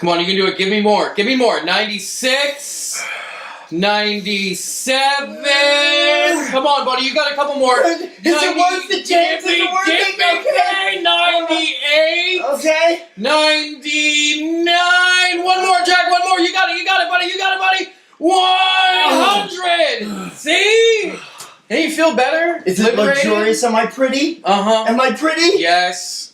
Come on, you can do it. Give me more. Give me more. 96. 97. Come on, buddy. You got a couple more. Is it worth the chance? Is it worth it? Okay. 98. Okay. 99. One more, Jack. One more. You got it. You got it, buddy. You got it, buddy. 100. See? Hey, you feel better? Is it luxurious? Am I pretty? Uh-huh. Am I pretty? Yes.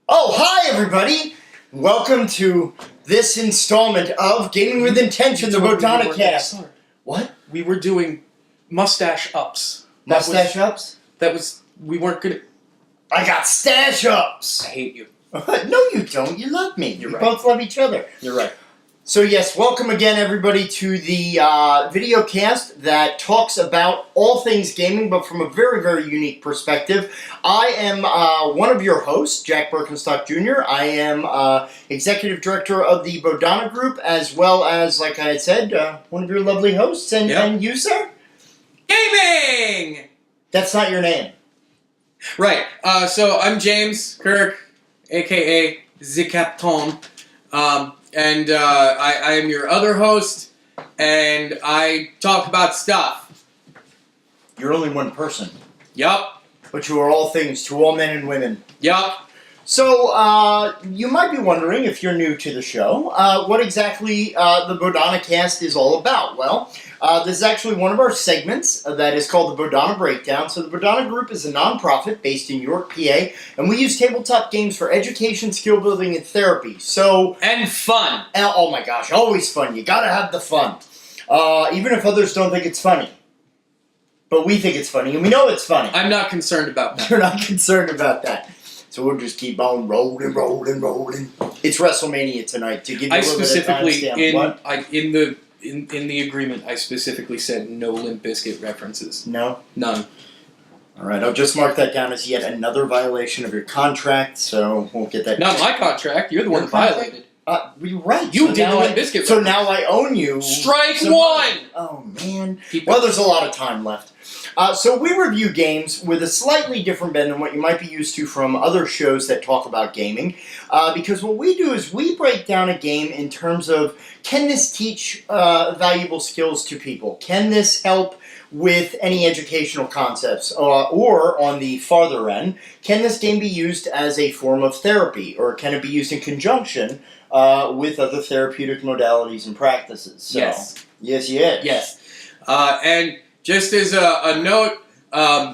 Oh, hi, everybody. Welcome to this installment of Gaming with Intention, the Bodhana-Cast. What? We were doing mustache ups. Mustache ups? We weren't gonna... I got stash ups. I hate you. No, you don't. You love me. You're we right. both love each other. You're right. So yes, welcome again everybody to the video cast that talks about all things gaming, but from a very, very unique perspective. I am one of your hosts, Jack Berkenstock Jr. I am Executive Director of the Bodhana Group, as well as, like I had said, one of your lovely hosts. And, Yep. and you, sir? Gaming! That's not your name. Right. So I'm James Kirk, a.k.a. The Captain. And I am your other host, and I talk about stuff. You're only one person. Yup. But you are all things to all men and women. Yup. So, you might be wondering, if you're new to the show, what exactly the Bodhana-Cast is all about. Well, this is actually one of our segments that is called the Bodhana Breakdown. So the Bodhana Group is a non-profit based in York, PA, and we use tabletop games for education, skill building, and therapy. So... And fun. Oh my gosh, always fun. You gotta have the fun. Even if others don't think it's funny. But we think it's funny, and we know it's funny. I'm not concerned about that. You're not concerned about that. So we'll just keep on rolling. It's WrestleMania tonight to give you a little bit of timestamp. What? In the agreement, I specifically said no Limp Bizkit references. No? None. All right, I'll just mark that down as yet another violation of your contract, so we'll get that. Not my contract. You're the one that violated. You're right. You so did now Limp Bizkit. So now I own you. Strike one! Oh, man. People. Well, there's a lot of time left. So we review games with a slightly different bend than what you might be used to from other shows that talk about gaming. Because what we do is we break down a game in terms of, can this teach valuable skills to people? Can this help with any educational concepts? Or, on the farther end, can this game be used as a form of therapy? Or can it be used in conjunction with other therapeutic modalities and practices? So, Yes. Yes. Yes. And just as a note,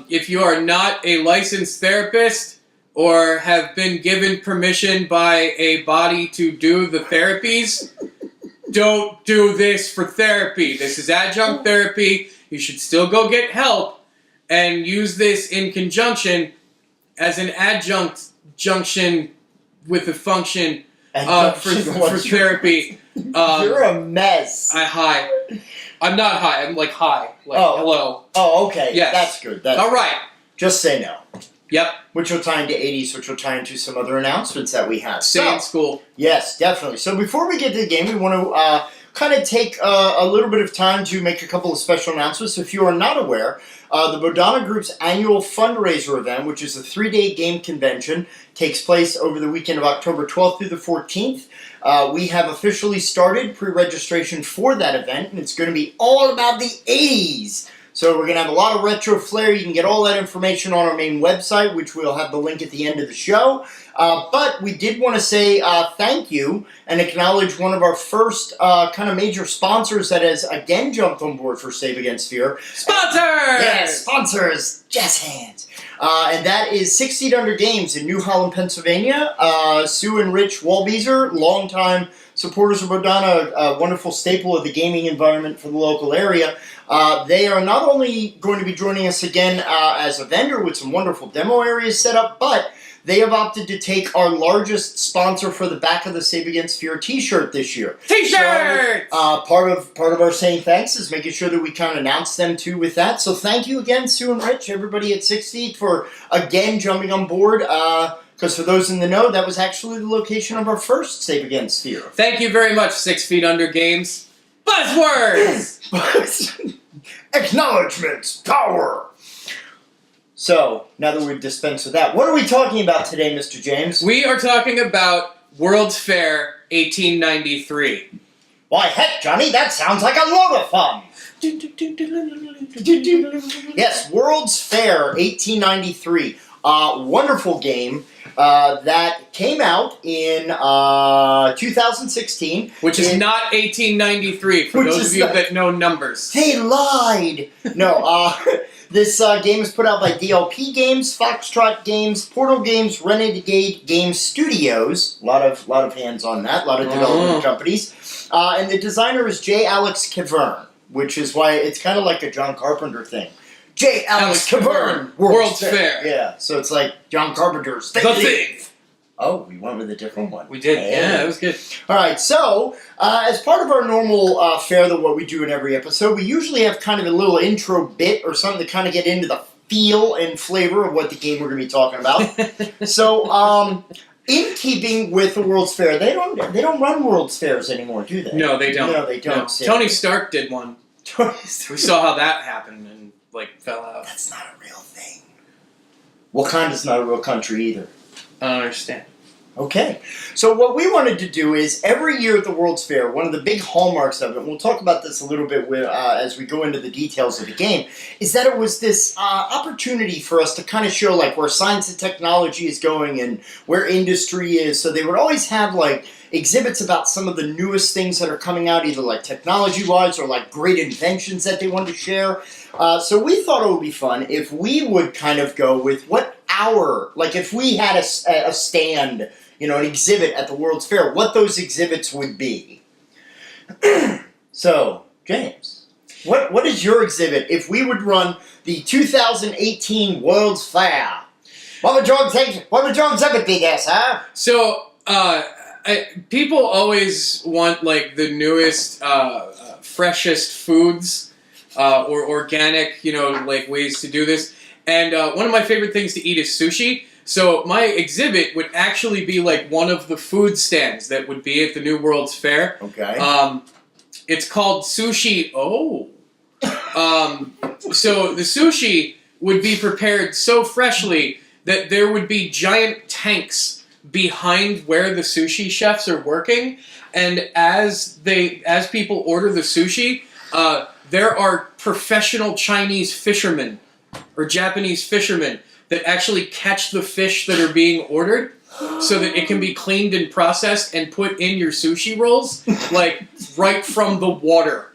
if you are not a licensed therapist or have been given permission by a body to do the therapies, don't do this for therapy. This is adjunct therapy. You should still go get help and use this in conjunction as an adjunct junction with a function for therapy. You're a mess. Hi. I'm not high. I'm like high. Like, hello. Oh, okay. Yes. That's good. That's all right. Just say no. Yep. Which will tie into 80s, which will tie into some other announcements that we have. Stay in school. Yes, definitely. So before we get to the game, we want to kind of take a little bit of time to make a couple of special announcements. If you are not aware, the Bodhana Group's annual fundraiser event, which is a 3-day game convention, takes place over the weekend of October 12th through the 14th. We have officially started pre-registration for that event, and it's going to be all about the 80s. So we're going to have a lot of retro flair. You can get all that information on our main website, which we'll have the link at the end of the show. But we did want to say thank you and acknowledge one of our first kind of major sponsors that has again jumped on board for Save Against Fear. Sponsors! Yes, sponsors! Jazz hands! And that is 6 Feet Under Games in New Holland, Pennsylvania. Sue and Rich Walbeezer, longtime supporters of Bodhana, a wonderful staple of the gaming environment for the local area. They are not only going to be joining us again as a vendor with some wonderful demo areas set up, but they have opted to take our largest sponsor for the back of the Save Against Fear t-shirt this year. T-shirts! So, part of our saying thanks is making sure that we kind of announce them too with that. So thank you again, Sue and Rich, everybody at 6 Feet, for again jumping on board. Because for those in the know, that was actually the location of our first Save Against Fear. Thank you very much, 6 Feet Under Games. Buzzwords! Acknowledgements, power! So, now that we've dispensed with that, what are we talking about today, Mr. James? We are talking about World's Fair 1893. Why, heck, Johnny, that sounds like a load of fun. Yes, World's Fair 1893. Wonderful game that came out in 2016. Which is not 1893, for those of you that know numbers. They lied! No, this game is put out by DLP Games, Foxtrot Games, Portal Games, Renegade Game Studios. A lot of hands on that, a lot of development companies. And the designer is J. Alex Cavern, which is why it's kind of like a John Carpenter thing. J. Alex Cavern, World's Fair. Yeah, so it's like John Carpenter's The Thief. Oh, we went with a different one. We did. Hey. Yeah, that was good. All right, so as part of our normal fair, that what we do in every episode, we usually have kind of a little intro bit or something to kind of get into the feel and flavor of what the game we're going to be talking about. So, in keeping with the World's Fair, they don't run World's Fairs anymore, do they? No, they don't. No, they don't. No. Tony Stark did one. We saw how that happened and fell out. That's not a real thing. Wakanda's not a real country either. I don't understand. Okay, so what we wanted to do is every year at the World's Fair, one of the big hallmarks of it, and we'll talk about this a little bit as we go into the details of the game, is that it was this opportunity for us to kind of show where science and technology is going and where industry is. So they would always have exhibits about some of the newest things that are coming out, either technology-wise or great inventions that they wanted to share. So we thought it would be fun if we would kind of go with if we had a stand, an exhibit at the World's Fair, what those exhibits would be. So, James, what is your exhibit if we would run the 2018 World's Fair? What would your exhibit be, guys, huh? So, people always want the newest, freshest foods or organic, ways to do this. And one of my favorite things to eat is sushi. So my exhibit would actually be one of the food stands that would be at the New World's Fair. Okay. It's called sushi. So the sushi would be prepared so freshly that there would be giant tanks behind where the sushi chefs are working, and as people order the sushi, there are professional Chinese fishermen or Japanese fishermen that actually catch the fish that are being ordered so that it can be cleaned and processed and put in your sushi rolls, right from the water.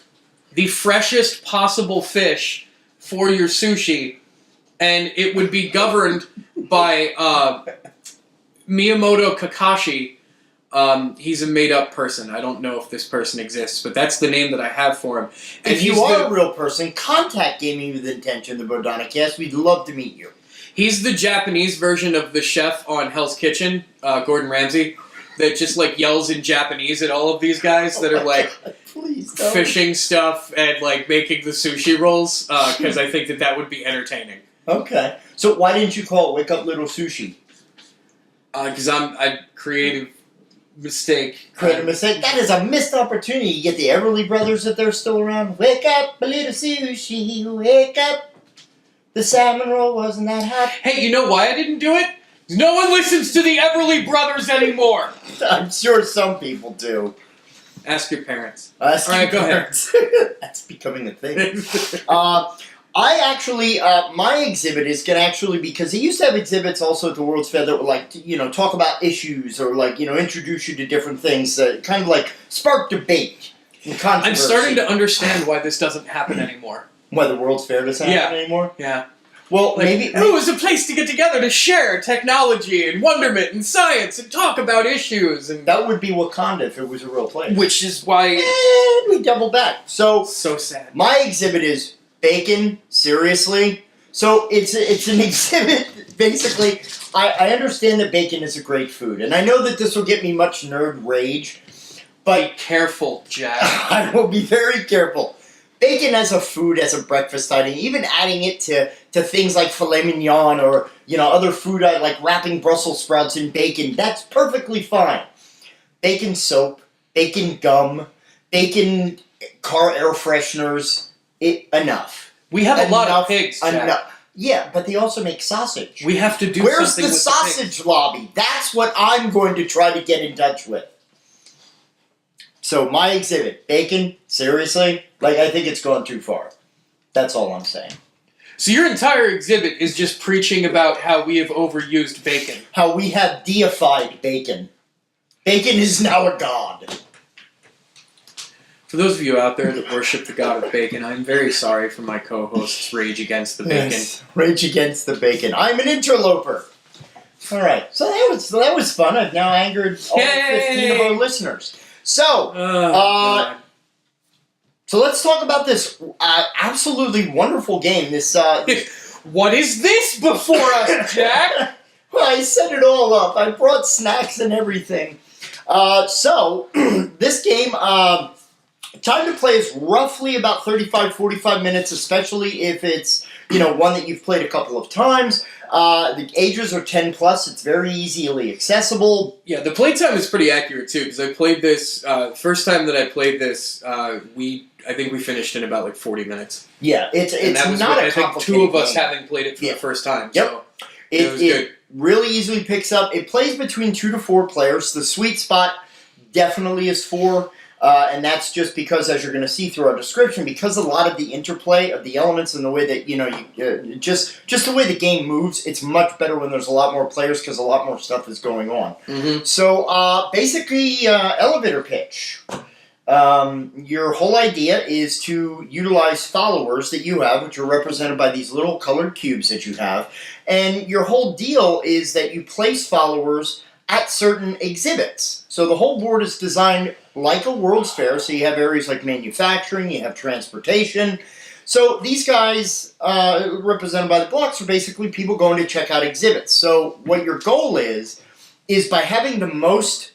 The freshest possible fish for your sushi, and it would be governed by Miyamoto Kakashi. He's a made-up person. I don't know if this person exists, but that's the name that I have for him. And if you are a real person, contact Gaming with Intention, the Bodhana-Cast. We'd love to meet you. He's the Japanese version of the chef on Hell's Kitchen, Gordon Ramsay, that just yells in Japanese at all of these guys that are Please don't. fishing stuff and making the sushi rolls, because I think that would be entertaining. Okay. So why didn't you call it Wake Up Little Sushi? Because I creative mistake. Creative mistake? That is a missed opportunity. You get the Everly Brothers if they're still around. Wake up, a little sushi, wake up. The salmon roll wasn't that hot. Hey, you know why I didn't do it? No one listens to the Everly Brothers anymore. I'm sure some people do. Ask your parents. All right, go ahead. That's becoming a thing. I actually, my exhibit is going to actually, because they used to have exhibits also at the World's Fair that would talk about issues or introduce you to different things that kind of spark debate and controversy. I'm starting to understand why this doesn't happen anymore. Why the World's Fair doesn't happen anymore? Yeah. Well, maybe... It was a place to get together to share technology and wonderment and science and talk about issues. And that would be Wakanda if it was a real place. Which is why... And we double back. So sad. My exhibit is bacon, seriously. So it's an exhibit, basically. I understand that bacon is a great food. And I know that this will get me much nerd rage. But be careful, Jack. I will be very careful. Bacon as a food, as a breakfast item, even adding it to things like filet mignon or, other food like wrapping Brussels sprouts in bacon, that's perfectly fine. Bacon soap, bacon gum, bacon car air fresheners, enough. We have a lot of pigs, Jack. Yeah, but they also make sausage. We have to do Where's something the with sausage lobby? That's what I'm going to try to get in touch with. So my exhibit, bacon, seriously? Like, I think it's gone too far. That's all I'm saying. So your entire exhibit is just preaching about how we have overused bacon. How we have deified bacon. Bacon is now a god. For those of you out there that worship the god of bacon, I'm very sorry for my co-host's rage against the bacon. Yes, rage against the bacon. I'm an interloper. All right, so that was fun. I've now angered all 15 of our listeners. So, so let's talk about this absolutely wonderful game. This what is this before us, Jack? Well, I set it all up. I brought snacks and everything. So this game. Time to play is roughly about 35-45 minutes, especially if it's, one that you've played a couple of times. The ages are 10 plus. It's very easily accessible. Yeah, the playtime is pretty accurate too, because I played this first time that I played this. I think we finished in about 40 minutes. Yeah, it's not a complicated I think two of us game. having played it for the first time. Yep. So it was good. Really easily picks up. It plays between 2 to 4 players. The sweet spot definitely is 4. And that's just because, as you're going to see through our description, because a lot of the interplay of the elements and the way that, just the way the game moves, it's much better when there's a lot more players because a lot more stuff is going on. Mm-hmm. So, basically, elevator pitch. Your whole idea is to utilize followers that you have, which are represented by these little colored cubes that you have. And your whole deal is that you place followers at certain exhibits. So the whole board is designed like a World's Fair, so you have areas like manufacturing, you have transportation. So these guys, represented by the blocks, are basically people going to check out exhibits. So what your goal is by having the most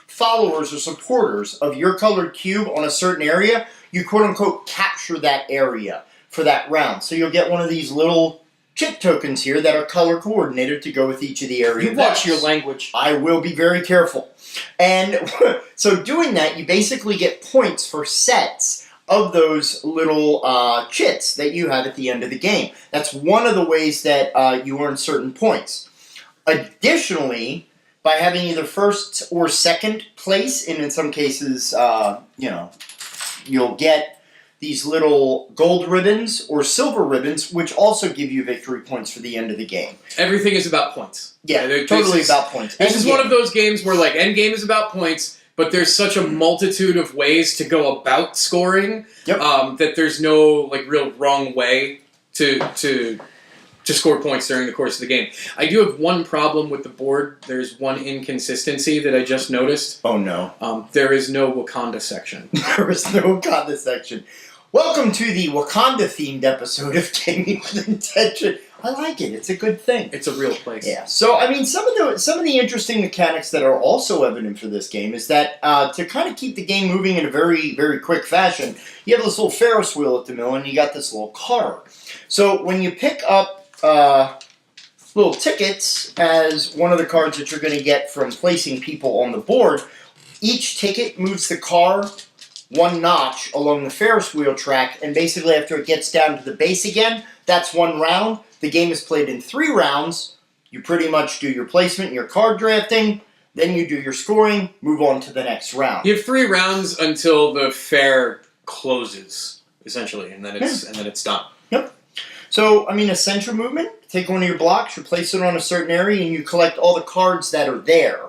followers or supporters of your colored cube on a certain area, you quote-unquote capture that area for that round. So you'll get one of these little chip tokens here that are color coordinated to go with each of the area. You watch your language. I will be very careful. And so doing that, you basically get points for sets of those little chits that you have at the end of the game. That's one of the ways that you earn certain points. Additionally, by having either first or second place, and in some cases, you'll get these little gold ribbons or silver ribbons, which also give you victory points for the end of the game. Everything is about points. Yeah, totally about points. This is one of those games where, endgame is about points, but there's such a multitude of ways to go about scoring that there's no, real wrong way to score points during the course of the game. I do have one problem with the board. There's one inconsistency that I just noticed. Oh, no. There is no Wakanda section. There is no Wakanda section. Welcome to the Wakanda-themed episode of Gaming with Intention. I like it. It's a good thing. It's a real place. Yeah. So, some of the interesting mechanics that are also evident for this game is that to kind of keep the game moving in a very, very quick fashion, you have this little Ferris wheel at the middle, and you got this little car. So, when you pick up little tickets as one of the cards that you're going to get from placing people on the board, each ticket moves the car one notch along the Ferris wheel track, and basically after it gets down to the base again, that's one round. The game is played in 3 rounds. You pretty much do your placement, your card drafting, then you do your scoring, move on to the next round. You have 3 rounds until the fair closes, essentially, and then it's done. Yep. So, essential movement, take one of your blocks, you place it on a certain area, and you collect all the cards that are there.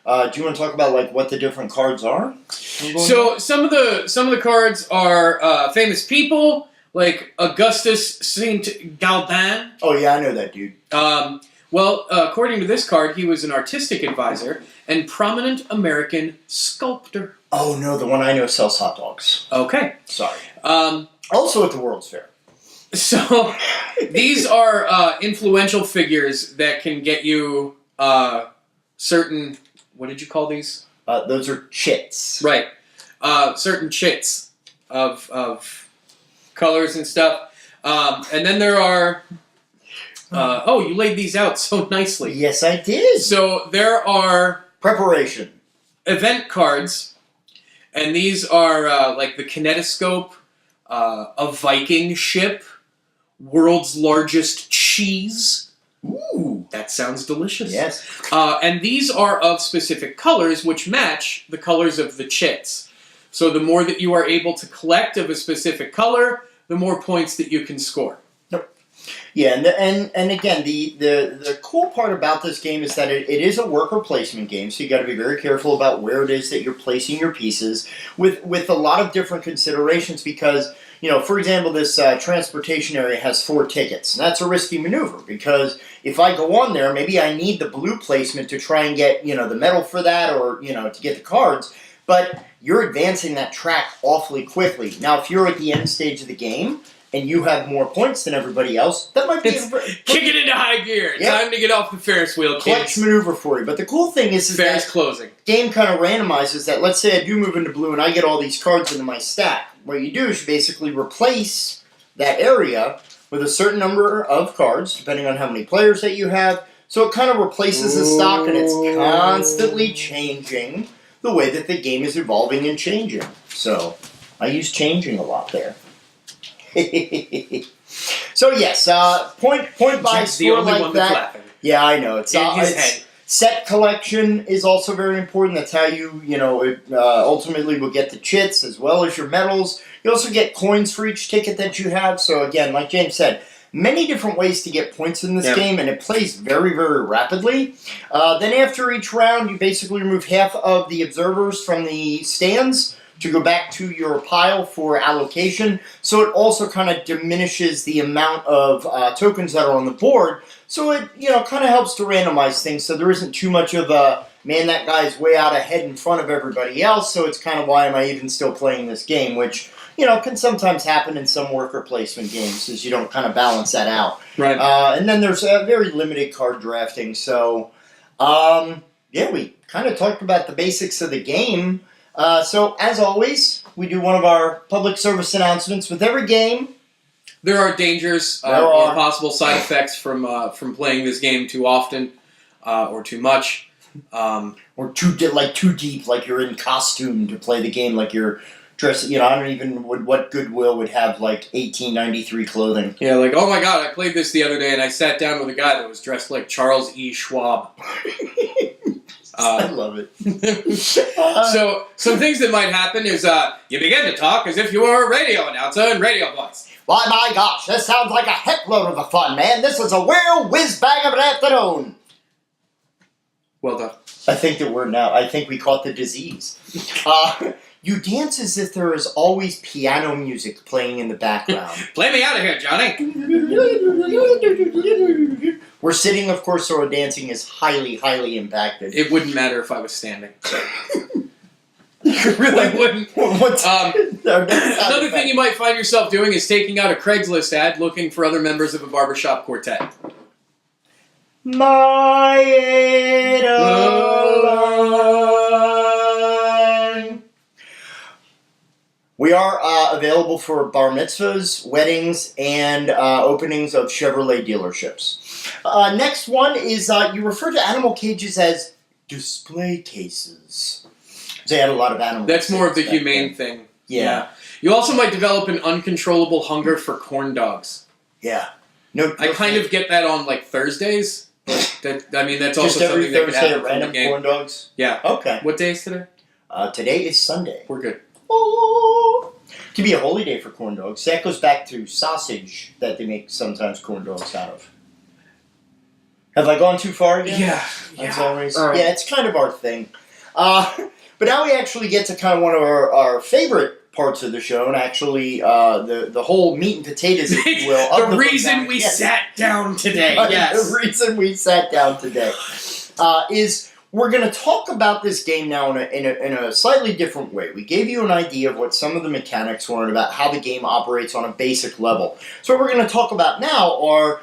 Do you want to talk about what the different cards are? So some of the cards are famous people, like Augustus Saint Galban. Oh yeah, I know that dude. According to this card, he was an artistic advisor and prominent American sculptor. Oh no, the one I know sells hot dogs. Okay, sorry. Also at the World's Fair. So these are influential figures that can get you certain. What did you call these? Those are chits. Right. Certain chits of colors and stuff. And then there are... you laid these out so nicely. Yes, I did. So there are... Preparation. Event cards. And these are the kinetoscope, a Viking ship, world's largest cheese. Ooh. That sounds delicious. Yes. And these are of specific colors, which match the colors of the chits. So the more that you are able to collect of a specific color, the more points that you can score. Yeah, and again, the cool part about this game is that it is a worker placement game, so you got to be very careful about where it is that you're placing your pieces, with a lot of different considerations. Because, you know, for example, this transportation area has 4 tickets, and that's a risky maneuver, because if I go on there, maybe I need the blue placement to try and get, you know, the medal for that, or, you know, to get the cards, but you're advancing that track awfully quickly. Now, if you're at the end stage of the game, and you have more points than everybody else, that might be kick it into high gear. Yep. Time to get off the Ferris wheel, clutch kids. maneuver for you. But the cool thing is Fair's that closing. game kind of randomizes that. Let's say I do move into blue and I get all these cards into my stack. What you do is you basically replace that area with a certain number of cards, depending on how many players that you have. So it kind of replaces the stock, and it's constantly changing the way that the game is evolving and changing. So I use changing a lot there. So yes, point buy score like that. Laughing. Yeah, I know. It's in his head. Set collection is also very important. That's how you ultimately will get the chits as well as your medals. You also get coins for each ticket that you have. So again, like James said, many different ways to get points in this game, and it plays very, very rapidly. Then after each round, you basically remove half of the observers from the stands to go back to your pile for allocation. So it also kind of diminishes the amount of tokens that are on the board. So it, kind of helps to randomize things, so there isn't too much of a, man, that guy's way out ahead in front of everybody else, so it's kind of why am I even still playing this game, which, can sometimes happen in some worker placement games, is you don't kind of balance that out. Right. And then there's very limited card drafting, so, we kind of talked about the basics of the game. So, as always, we do one of our public service announcements with every game. There are dangers, or possible side effects from playing this game too often, or too much, or too deep, like you're in costume to play the game, like you're dressed. I don't even what Goodwill would have 1893 clothing. Yeah, like, oh my god, I played this the other day and I sat down with a guy that was dressed like Charles E. Schwab. I love it. So, some things that might happen is you begin to talk as if you were a radio announcer in radio voice. Why, my gosh, this sounds like a heckload of a fun, man. This is a real whiz-bang of an afternoon. Well done. I think we caught the disease. You dance as if there is always piano music playing in the background. Play me out of here, Johnny. We're sitting, of course, so our dancing is highly, highly impacted. It wouldn't matter if I was standing. It really wouldn't. Another thing you might find yourself doing is taking out a Craigslist ad looking for other members of a barbershop quartet. My Adeline. We are available for bar mitzvahs, weddings, and openings of Chevrolet dealerships. Next one is you refer to animal cages as display cases. They had a lot of animals. That's more of the humane thing. Yeah. You also might develop an uncontrollable hunger for corn dogs. Yeah. I kind of get that on Thursdays. But that's also just every something that could Thursday happen random from the game. corn dogs. Yeah. Okay. What day is today? Today is Sunday. We're good. Oh, it can be a holy day for corn dogs. That goes back to sausage that they make sometimes corn dogs out of. Have I gone too far again? Yeah. As always. Yeah, it's kind of our thing. But now we actually get to kind of one of our favorite parts of the show, and actually the whole meat and potatoes, if you will. The reason we sat down today, yes. The reason we sat down today is we're going to talk about this game now in a slightly different way. We gave you an idea of what some of the mechanics were and about how the game operates on a basic level. So what we're going to talk about now are,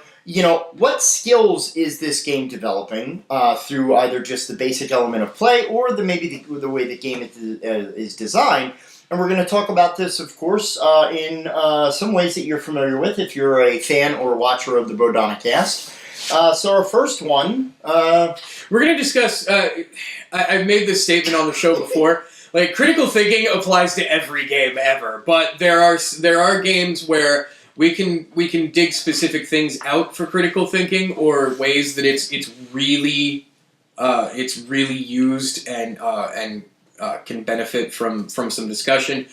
what skills is this game developing through either just the basic element of play or the way the game is designed. And we're going to talk about this, of course, in some ways that you're familiar with if you're a fan or watcher of the Bodhana-Cast. So our first one... we're going to discuss... I've made this statement on the show before. Critical thinking applies to every game ever. But there are games where we can dig specific things out for critical thinking, or ways that it's really used and can benefit from some discussion.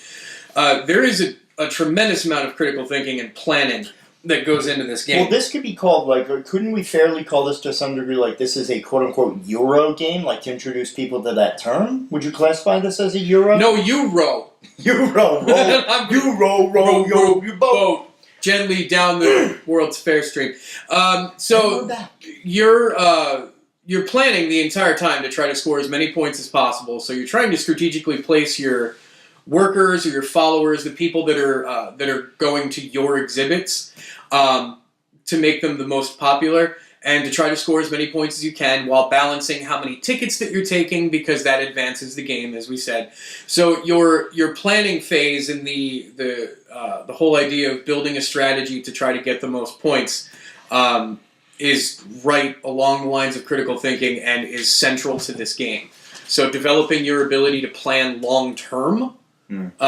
There is a tremendous amount of critical thinking and planning that goes into this game. Well, this could be called, like, couldn't we fairly call this to some degree, like, this is a quote-unquote Euro game, like, to introduce people to that term? Would you classify this as a Euro? No, Euro. Euro, roll your boat. Gently down the World's Fair Stream. So you're planning the entire time to try to score as many points as possible. So you're trying to strategically place your workers or your followers, the people that are going to your exhibits, to make them the most popular, and to try to score as many points as you can while balancing how many tickets that you're taking, because that advances the game, as we said. So your planning phase and the whole idea of building a strategy to try to get the most points is right along the lines of critical thinking and is central to this game. So developing your ability to plan long term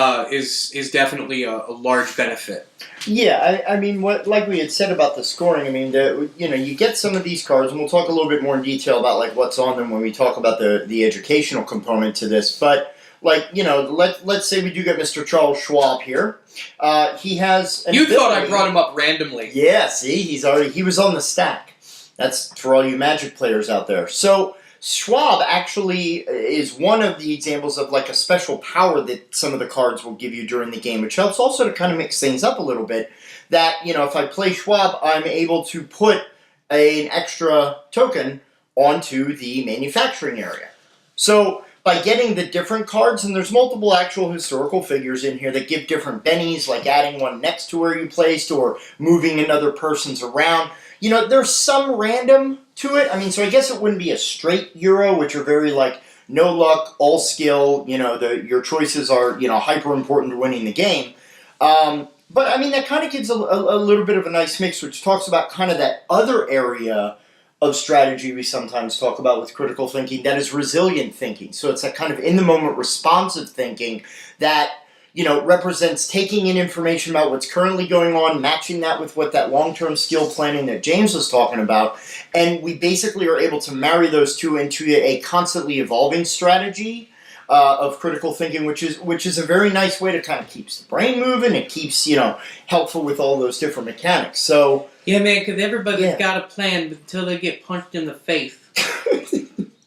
is definitely a large benefit. Yeah, I mean, like we had said about the scoring, I mean, you get some of these cards, and we'll talk a little bit more in detail about like what's on them when we talk about the educational component to this. But like, let's say we do get Mr. Charles Schwab here. He has. You thought I brought him up randomly? Yeah. See, he was on the stack. That's for all you Magic players out there. So Schwab actually is one of the examples of like a special power that some of the cards will give you during the game, which helps also to kind of mix things up a little bit. That, if I play Schwab, I'm able to put an extra token onto the manufacturing area. So by getting the different cards, and there's multiple actual historical figures in here that give different bennies, like adding one next to where you placed or moving another person's around. There's some random to it. I mean, so I guess it wouldn't be a straight Euro, which are very like no luck, all skill. Your choices are hyper important to winning the game. But I mean, that kind of gives a little bit of a nice mix, which talks about kind of that other area of strategy we sometimes talk about with critical thinking, that is resilient thinking. So it's that kind of in the moment responsive thinking that represents taking in information about what's currently going on, matching that with what that long-term skill planning that James was talking about, and we basically are able to marry those two into a constantly evolving strategy of critical thinking, which is a very nice way to kind of keeps the brain moving. It keeps helpful with all those different mechanics. So yeah, man, because everybody's got a plan until they get punched in the face.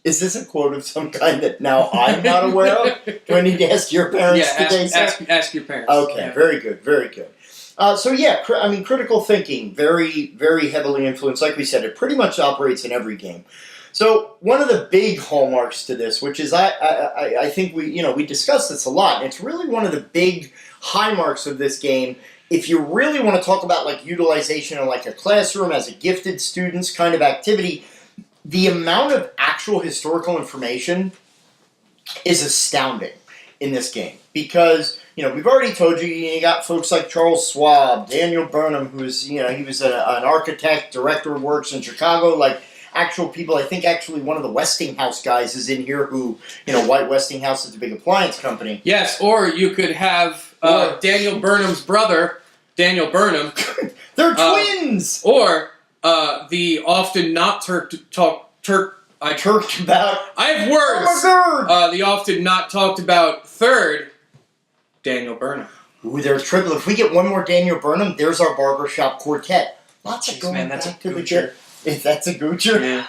Is this a quote of some kind that now I'm not aware of? Do I need to ask your parents today? Ask your parents. Okay, yeah. Very good, very good. Critical thinking, very, very heavily influenced. Like we said, it pretty much operates in every game. So one of the big hallmarks to this, which is I think we discussed this a lot, and it's really one of the big high marks of this game. If you really want to talk about like utilization in like a classroom as a gifted students kind of activity, the amount of actual historical information is astounding in this game. Because, we've already told you got folks like Charles Schwab, Daniel Burnham, who's, he was an architect, director of works in Chicago, like actual people. I think actually one of the Westinghouse guys is in here who, White Westinghouse is a big appliance company. Yes, or you could have Daniel Burnham's brother, Daniel Burnham. They're twins! Or the often not talked about. I have words. Oh my God! The often not talked about third, Daniel Burnham. Ooh, they're triple. If we get one more Daniel Burnham, there's our barbershop quartet. Lots of going man, back that's to a the goocher. If that's a goocher. Yeah.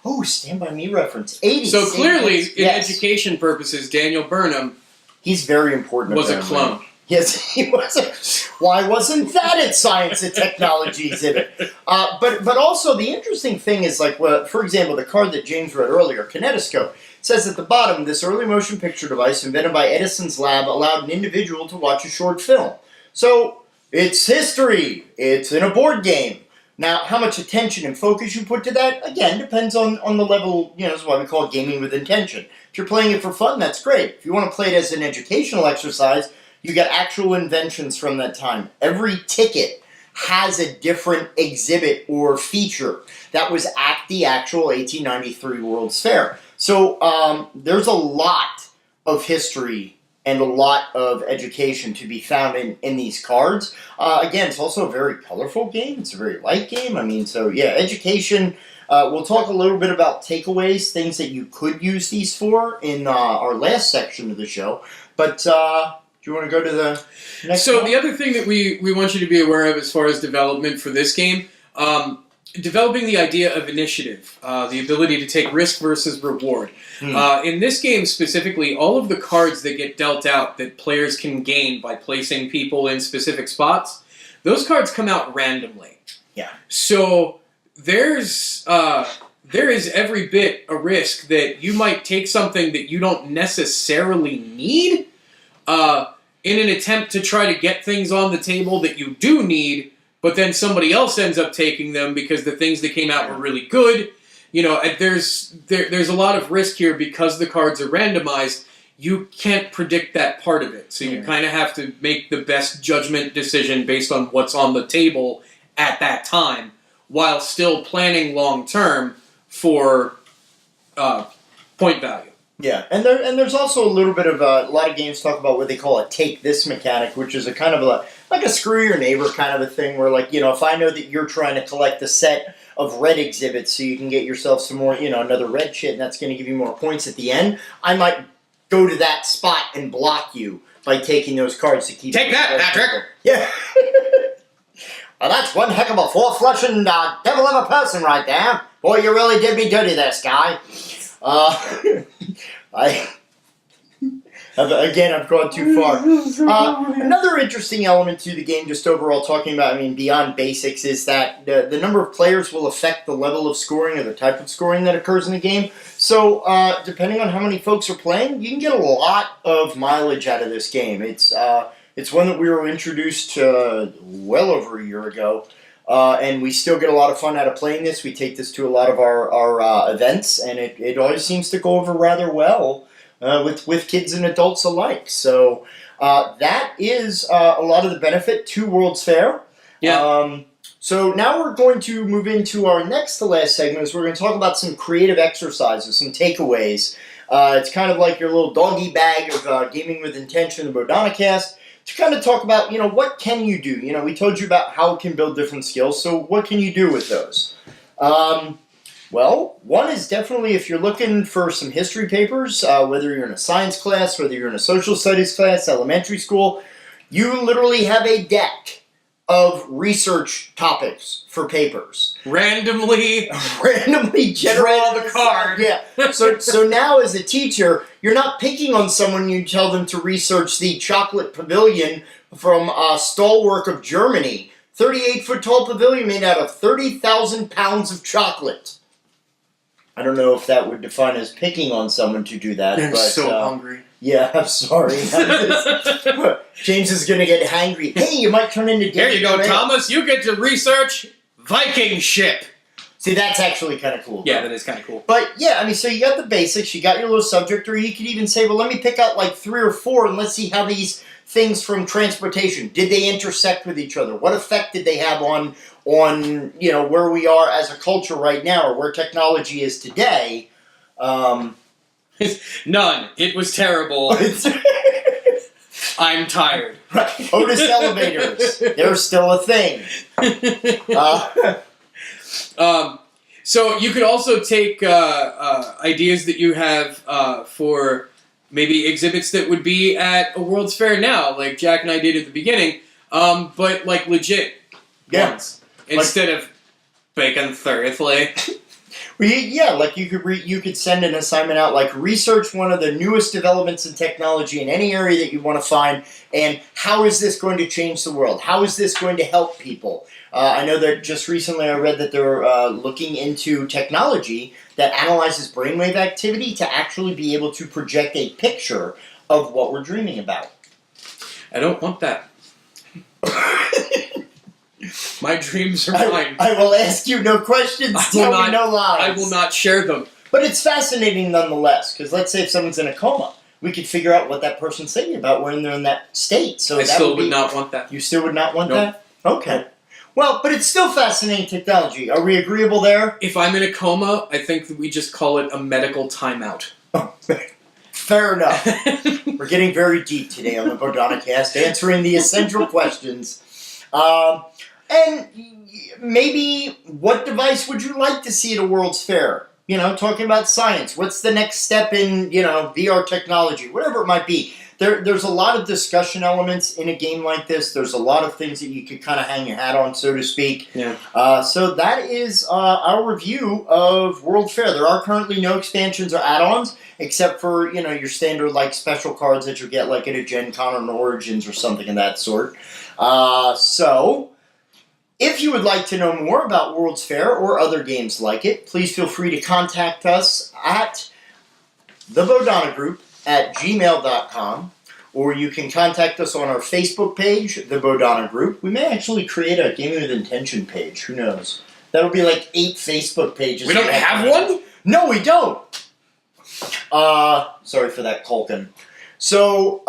Oh, Stand By Me reference. 80s. So clearly, in education purposes, Daniel Burnham he's very important. Was a clone. Yes, he was. Why wasn't that at Science and Technology exhibit? But also the interesting thing is like, for example, the card that James read earlier, Kinetoscope, says at the bottom, this early motion picture device invented by Edison's lab allowed an individual to watch a short film. So it's history. It's in a board game. Now, how much attention and focus you put to that, again, depends on the level, that's why we call it gaming with intention. If you're playing it for fun, that's great. If you want to play it as an educational exercise, you got actual inventions from that time. Every ticket has a different exhibit or feature that was at the actual 1893 World's Fair. So there's a lot of history and a lot of education to be found in these cards. Again, it's also a very colorful game. It's a very light game. I mean, so yeah, education. We'll talk a little bit about takeaways, things that you could use these for in our last section of the show. But do you want to go to the next So one? the other thing that we want you to be aware of as far as development for this game, developing the idea of initiative, the ability to take risk versus reward. In this game specifically, all of the cards that get dealt out that players can gain by placing people in specific spots, those cards come out randomly. Yeah. So there is every bit a risk that you might take something that you don't necessarily need in an attempt to try to get things on the table that you do need, but then somebody else ends up taking them because the things that came out were really good. You know, there's a lot of risk here because the cards are randomized. You can't predict that part of it, so you kind of have to make the best judgment decision based on what's on the table at that time, while still planning long term for point value. Yeah, and there's also a little bit of a lot of games talk about what they call a take this mechanic, which is a kind of like a screw your neighbor kind of a thing, where like, you know, if I know that you're trying to collect a set of red exhibits so you can get yourself some more, you know, another red shit, and that's going to give you more points at the end, I might go to that spot and block you by taking those cards to keep. Take that, Patrick! Yeah. Well, that's one heck of a four-flushing devil of a person right there. Boy, you really did me dirty there, Sky. I've gone too far. Another interesting element to the game, just overall talking about, I mean, beyond basics, is that the number of players will affect the level of scoring or the type of scoring that occurs in the game. So, depending on how many folks are playing, you can get a lot of mileage out of this game. It's one that we were introduced to well over a year ago. And we still get a lot of fun out of playing this. We take this to a lot of our events, and it always seems to go over rather well with kids and adults alike. So that is a lot of the benefit to World's Fair. Yeah. So now we're going to move into our next to last segment, is we're going to talk about some creative exercises, some takeaways. It's kind of like your little doggy bag of gaming with intention, the Bodhana-Cast. To kind of talk about, you know, what can you do? You know, we told you about how it can build different skills, so what can you do with those? Well, one is definitely if you're looking for some history papers, whether you're in a science class, whether you're in a social studies class, elementary school, you literally have a deck of research topics for papers. Randomly generated. Draw the card. Yeah. So now as a teacher, you're not picking on someone. You tell them to research the chocolate pavilion from Stahlwerk of Germany. 38-foot tall pavilion made out of 30,000 pounds of chocolate. I don't know if that would define as picking on someone to do that. I'm but, so hungry. Yeah, I'm sorry. James is going to get hangry. Hey, you might turn into Here David you go, Gray. Thomas. You get to research Viking ship. See, that's actually kind of cool. Yeah, though. that is kind of cool. But yeah, I mean, so you got the basics, you got your little subject, or you could even say, well, let me pick out like 3 or 4 and let's see how these things from transportation, did they intersect with each other? What effect did they have on you know, where we are as a culture right now, or where technology is today? None. It was terrible. I'm tired. Right. Otis elevators, they're still a thing. So you could also take ideas that you have for maybe exhibits that would be at a World's Fair now, like Jack and I did at the beginning, but like legit ones instead of bacon thoroughly. Well, yeah, like you could send an assignment out, like research one of the newest developments in technology in any area that you want to find, and how is this going to change the world? How is this going to help people? I know that just recently I read that they're looking into technology that analyzes brainwave activity to actually be able to project a picture of what we're dreaming about. I don't want that. My dreams are mine. I will ask you no questions, tell me no lies. I will not share them. But it's fascinating nonetheless, because let's say if someone's in a coma, we could figure out what that person's thinking about when they're in that state. So I still would not want that. You still would not want that? Okay. Well, but it's still fascinating technology. Are we agreeable there? If I'm in a coma, I think that we just call it a medical timeout. Fair enough. We're getting very deep today on the Bodhana-Cast, answering the essential questions. And maybe what device would you like to see at a World's Fair? You know, talking about science. What's the next step in, you know, VR technology? Whatever it might be. There's a lot of discussion elements in a game like this. There's a lot of things that you could kind of hang your hat on, so to speak. Yeah. So that is our review of World Fair. There are currently no expansions or add-ons, except for, you know, your standard, like, special cards that you get, like, at a Gen Con or an Origins or something of that sort. So, if you would like to know more about World's Fair or other games like it, please feel free to contact us at the Bodhana Group at gmail.com, or you can contact us on our Facebook page, the Bodhana Group. We may actually create a Gaming with Intention page. Who knows? That'll be like 8 Facebook pages. We don't have one? No, we don't! Sorry for that, Culkin. So,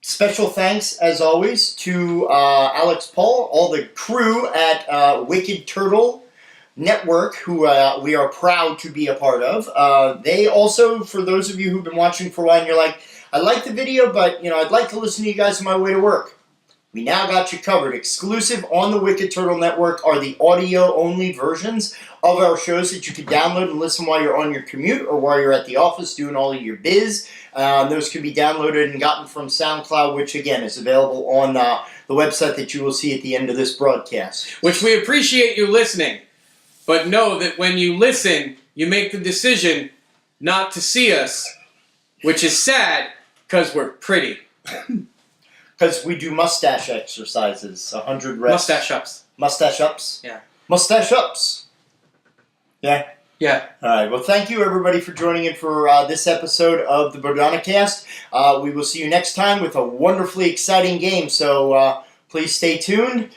special thanks, as always, to Alex Paul, all the crew at Wicked Turtle Network, who we are proud to be a part of. They also, for those of you who've been watching for a while and you're like, I like the video, but, you know, I'd like to listen to you guys on my way to work. We now got you covered. Exclusive on the Wicked Turtle Network are the audio-only versions of our shows that you can download and listen while you're on your commute or while you're at the office doing all of your biz. Those can be downloaded and gotten from SoundCloud, which, again, is available on the website that you will see at the end of this broadcast. Which we appreciate you listening. But know that when you listen, you make the decision not to see us, which is sad, because we're pretty. Because we do mustache exercises, 100 reps. Mustache ups. Mustache ups? Yeah. Mustache ups. Yeah? Yeah. All right. Well, thank you, everybody, for joining in for this episode of the Bodhana-Cast. We will see you next time with a wonderfully exciting game, so please stay tuned.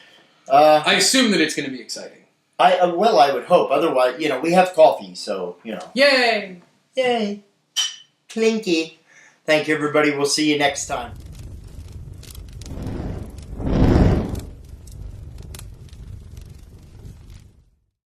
I assume that it's going to be exciting. Well, I would hope. Otherwise, you know, we have coffee, so, you know. Yay! Yay. Clinky. Thank you, everybody. We'll see you next time.